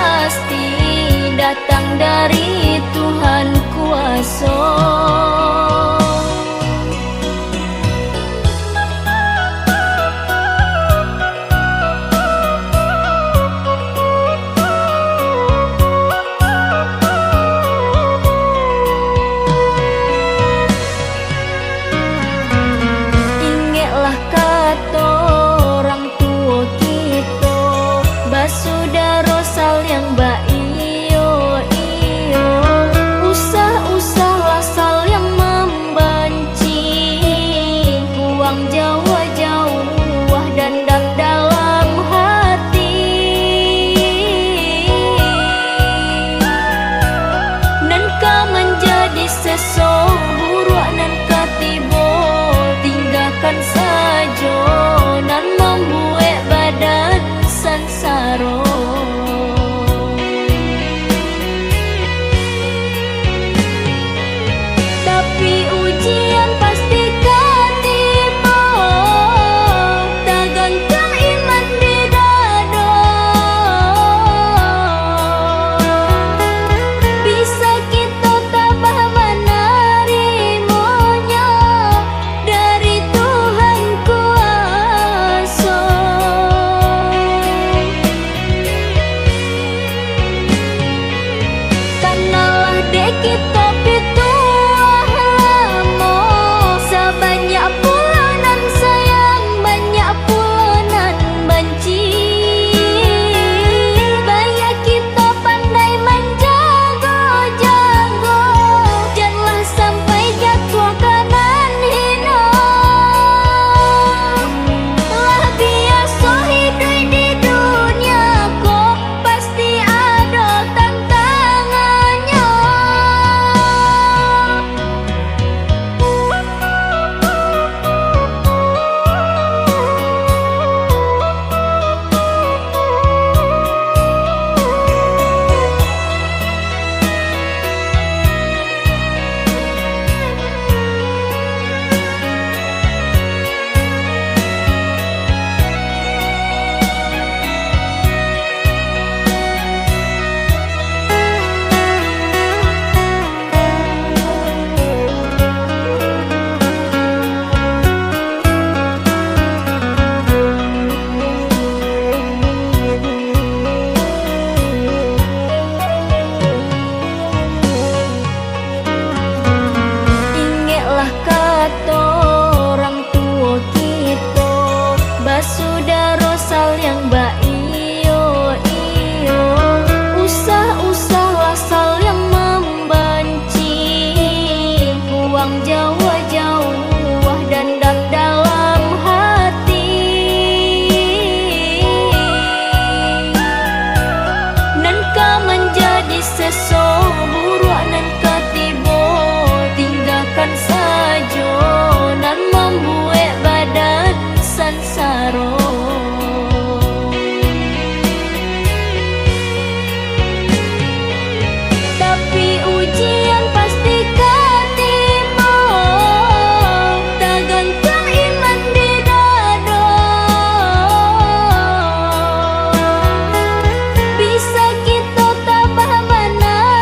pasti datang dari Tuhan kuasa. Ingatlah kata orang tua kita, basudara sal yang baik. Usah-usahlah sal yang membenci, buang jauh-jauh dendam dalam hati. Nan kau menjadi seseorang nan katibo, tinggalkan saja nan membuat badan sansaro. Tapi ujian pasti katibo, tagangkan iman di dada. Bisa kita tabah menerimanya dari Tuhan kuasa. Kanalah dek kita pituah lama, sebanyak pulanan sayang, banyak pulanan benci. Baik kita pandai menjaga-jaga, janganlah sampai jatuh kanan hina. Lah biasa hidup di dunia kok pasti ada tantangannya. Ingatlah kata orang tua kita, basudara sal yang baik. Usah-usahlah sal yang membenci, buang jauh-jauh dendam dalam hati. Nan kau menjadi seseorang nan katibo, tinggalkan saja nan membuat badan sansaro. Tapi ujian pasti katibo, tagangkan iman di dada. Bisa kita tabah menerima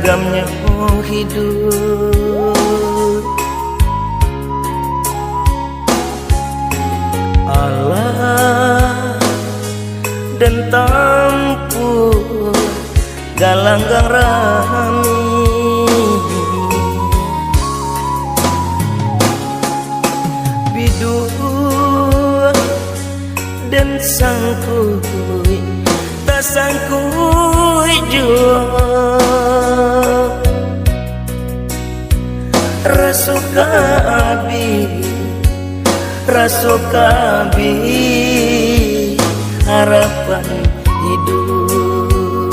ragamnya hidup. Allah dan tampur galanggang rami, bidu dan sangkui tak sangkui jua rasuka abi harapan hidup.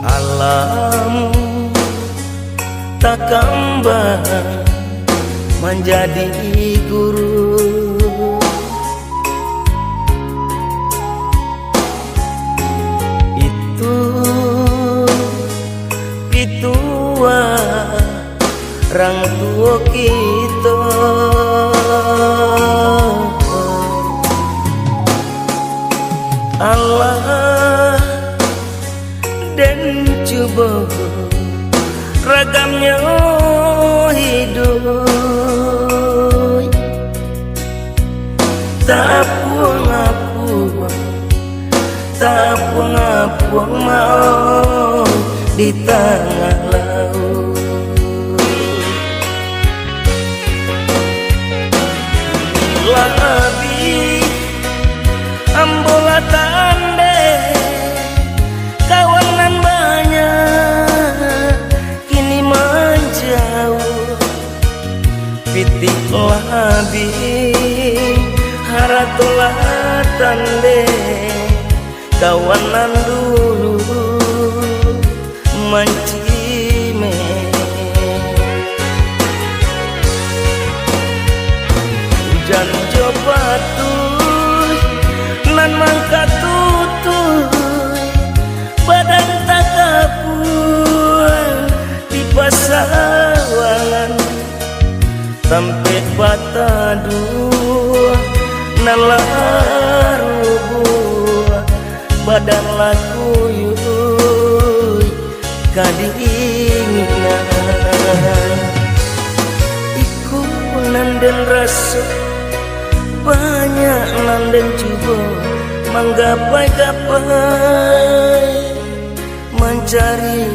Alam tak kembang menjadi guru, itu pitua orang tua kita. Allah dan coba ragamnya hidup, tak puang mau di tengah laut. Labi ambola tande kawanan banyak kini menjauh, pitik labi haratolah tande kawanan dulu mancime. Hujan jopatuy nan mangka tutuy badan tak kapuan di pasawangan sampai bata dua nalaru badan laku yuy kadinginan iku nanden rasa banyak nanden coba menggapai-gapai mencari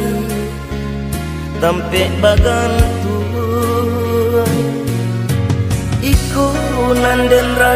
sampai bagantung iku nanden rasa